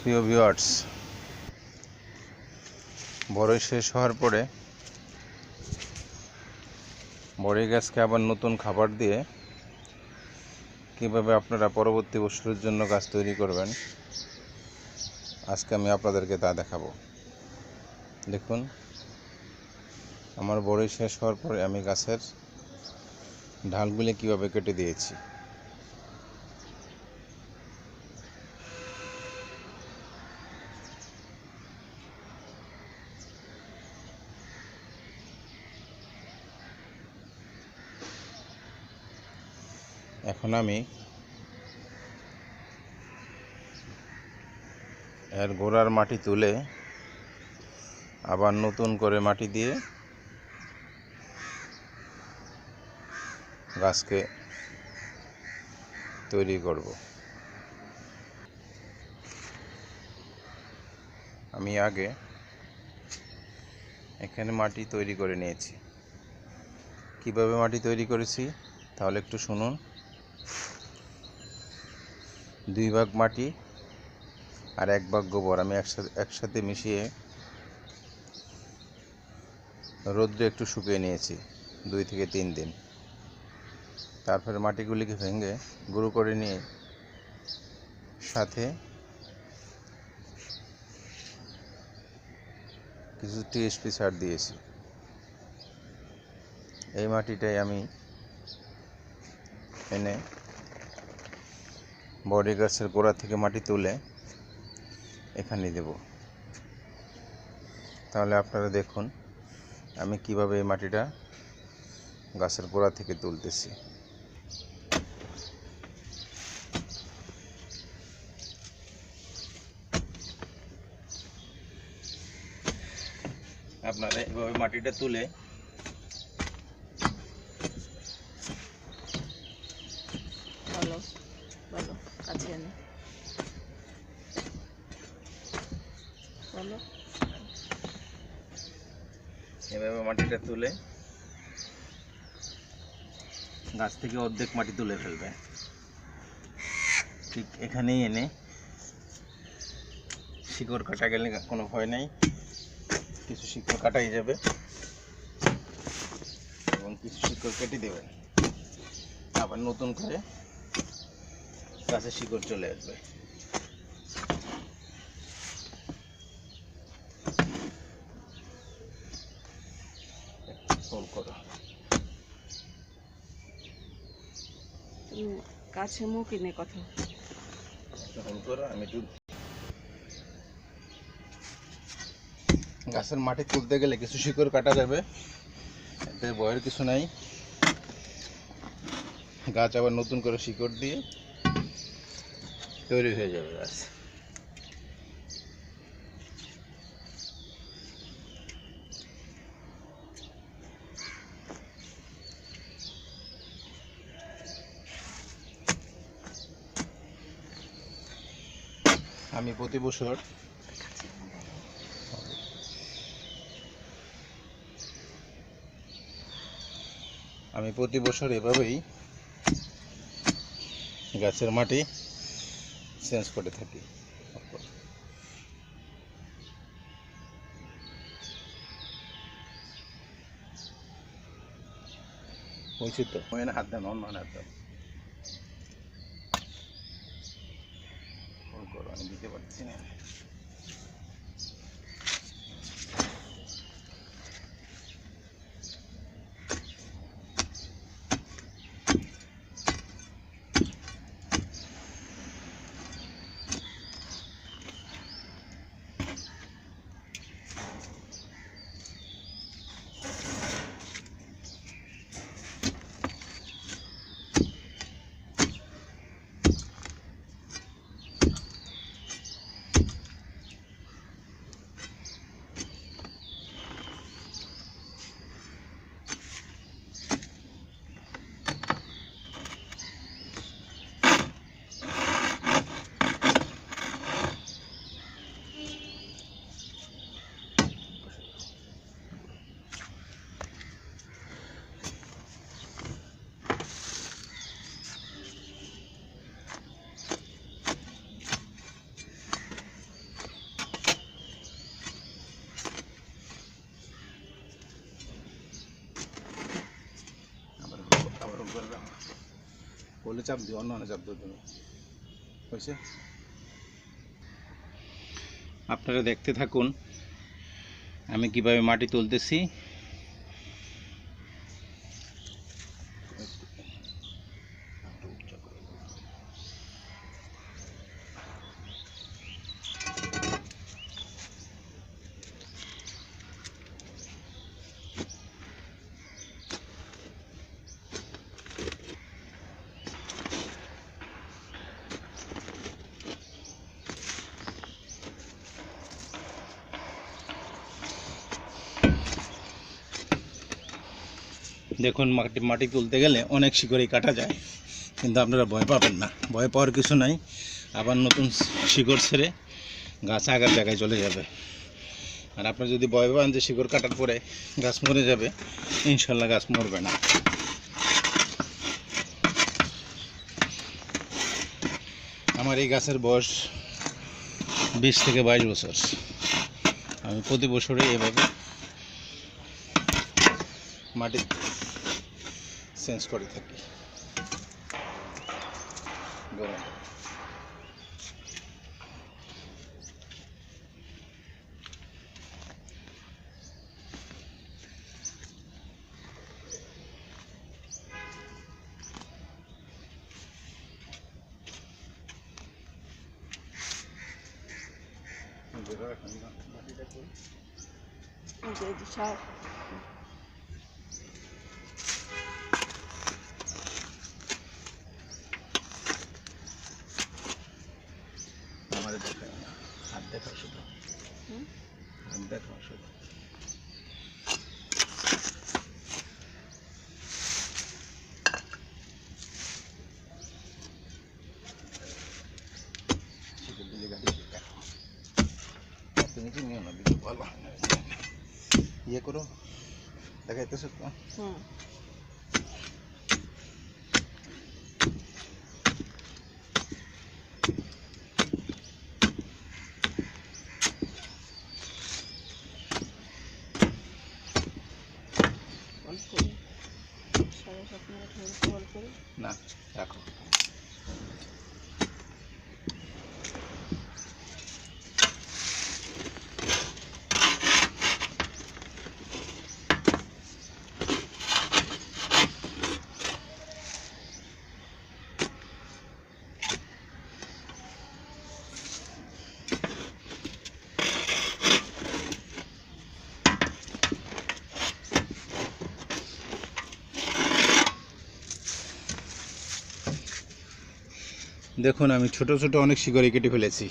প্রিয় ভিউয়ার্স, বড়ই শেষ হওয়ার পরে বড়ই গাছকে আবার নতুন খাবার দিয়ে কীভাবে আপনারা পরবর্তী বছরের জন্য গাছ তৈরি করবেন, আজকে আমি আপনাদেরকে তা দেখাবো। দেখুন, আমার বড়ই শেষ হওয়ার পরে আমি গাছের ঢালগুলি কীভাবে কেটে দিয়েছি। এখন আমি এর গোড়ার মাটি তুলে আবার নতুন করে মাটি দিয়ে গাছকে তৈরি করব। আমি আগে এখানে মাটি তৈরি করে নিয়েছি। কিভাবে মাটি তৈরি করেছি তাহলে একটু শুনুন। 2 ভাগ মাটি আর 1 ভাগ গোবর আমি একসাথে মিশিয়ে রোদ্রে একটু শুকিয়ে নিয়েছি 2 থেকে 3 দিন। তারপরে মাটিগুলিকে ভেঙে গুঁড়ো করে নিয়ে সাথে কিছু টিএসপি সার দিয়েছি। এই মাটিটাই আমি এনে বড়ই গাছের গোড়া থেকে মাটি তুলে এখানে দেব। তাহলে আপনারা দেখুন আমি কিভাবে এই মাটিটা গাছের গোড়া থেকে তুলতেছি। আপনারা এভাবে মাটিটা তুলে এভাবে মাটিটা তুলে গাছ থেকে অর্ধেক মাটি তুলে ফেলবে। ঠিক এখানেই এনে শিকড় কাটা গেলে কোনো ভয় নেই, কিছু শিকড় কাটাই যাবে এবং কিছু শিকড় কেটে দেবেন, আবার নতুন করে গাছে শিকড় চলে আসবে। কাছে মুখ এনে কথা আমি গাছের মাটি তুলতে গেলে কিছু শিকড় কাটা যাবে, এতে ভয়ের কিছু নাই। গাছ আবার নতুন করে শিকড় দিয়ে তৈরি হয়ে যাবে গাছ। আমি প্রতি বছর এভাবেই গাছের মাটি চেঞ্জ করে থাকি। হয়েছে তো হাত দেন, অন্য হাত দেন, আমি দিতে পারছি না। বলে চাপ দিও, অন্য চাপ দিও তুমি, হয়েছে? আপনারা দেখতে থাকুন আমি কিভাবে মাটি তুলতেছি। দেখুন মাটি তুলতে গেলে অনেক শিকড়ই কাটা যায়, কিন্তু আপনারা ভয় পাবেন না, ভয় পাওয়ার কিছু নাই। আবার নতুন শিকড় ছেড়ে গাছ আগের জায়গায় চলে যাবে। আর আপনারা যদি ভয় পান যে শিকড় কাটার পরে গাছ মরে যাবে, ইনশাল্লাহ গাছ মরবে না। আমার এই গাছের বয়স 20 থেকে 22 বছর। আমি প্রতি বছরে এভাবে মাটি চেঞ্জ করে থাকি। গরম এই যে সার আমার দেখা হাত দেখা শুধু, হাত দেখা শুধু। তুমি কি নিও না, ভিডিও ভালো ইয়ে করো, দেখাইতেছো তো। অল্প করে 7.5 মিনিট হয়েছে, অল্প করে না রাখো। দেখুন আমি ছোট ছোট অনেক শিকড়ি কেটে ফেলেছি।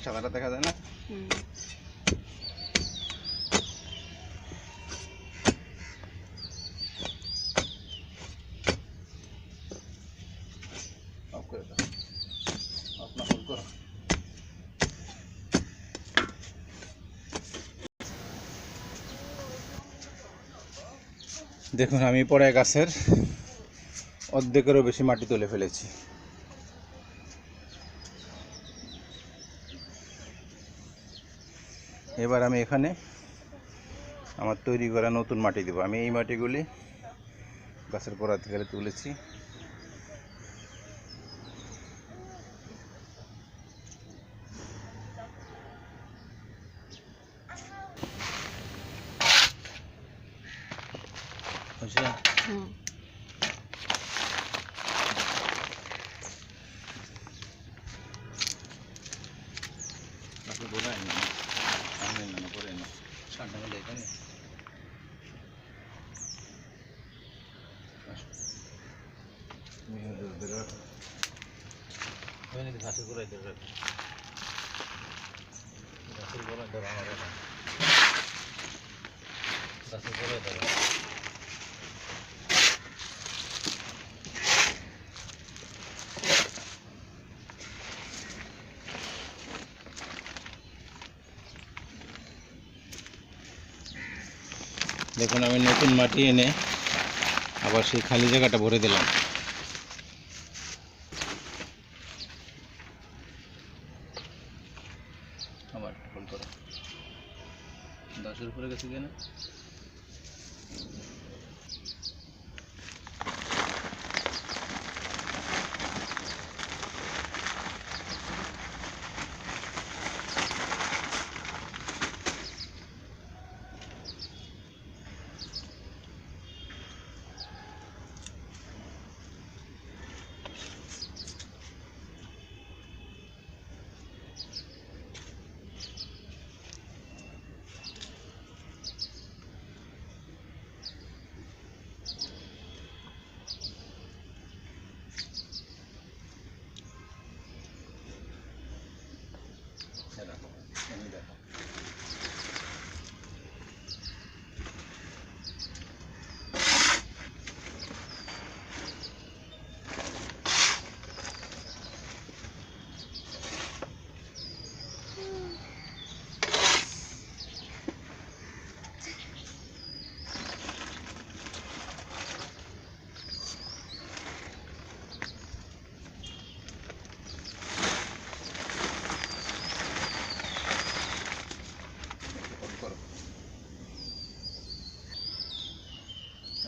সাদাটা দেখা যায় না? অফ করে দাও, অফ না হোল্ড করো। দেখুন আমি পরে গাছের অর্ধেকেরও বেশি মাটি তুলে ফেলেছি। এবার আমি এখানে আমার তৈরি করা নতুন মাটি দেবো। আমি এই মাটিগুলি গাছের গোড়া থেকে তুলেছি। বুঝলেন? আপনি বোঝায় না, সামনে না পরে না, সামনে হলে এখানে ঘাসের গোড়ায় ধরে রাখো, গাছের গোড়ায় ধরো, আমার গাছের গোড়ায় ধরো। দেখুন আমি নতুন মাটি এনে আবার সেই খালি জায়গাটা ভরে দিলাম। আবার হোল্ড করো। 10-এর উপরে গেছে কিনা?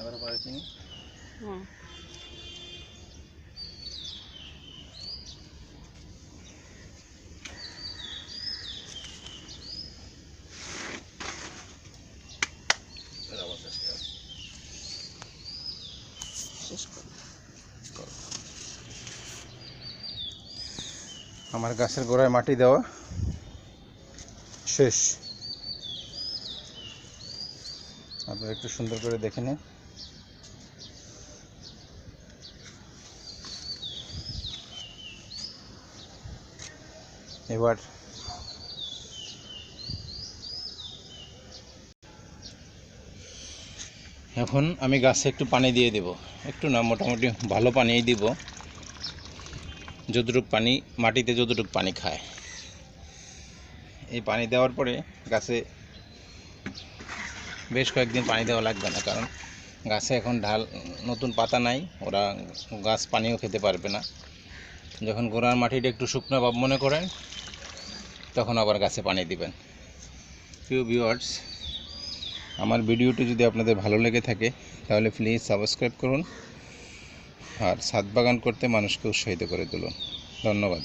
আবার পারছি না। হুম শেষ করো। আমার গাছের গোড়ায় মাটি দেওয়া শেষ। আপনারা একটু সুন্দর করে দেখে নিন। এবার এখন আমি গাছে একটু পানি দিয়ে দেব, একটু না মোটামুটি ভালো পানিই দিব, যতটুকু পানি মাটিতে যতটুকু পানি খায়। এই পানি দেওয়ার পরে গাছে বেশ কয়েকদিন পানি দেওয়া লাগবে না, কারণ গাছে এখন নতুন পাতা নাই, ওরা গাছ পানিও খেতে পারবে না। যখন গোড়ার মাটিটা একটু শুকনো ভাব মনে করেন তখন আবার গাছে পানি দিবেন। প্রিয় ভিউয়ার্স, আমার ভিডিওটি যদি আপনাদের ভালো লেগে থাকে তাহলে প্লিজ সাবস্ক্রাইব করুন আর ছাদ বাগান করতে মানুষকে উৎসাহিত করে তুলুন। ধন্যবাদ।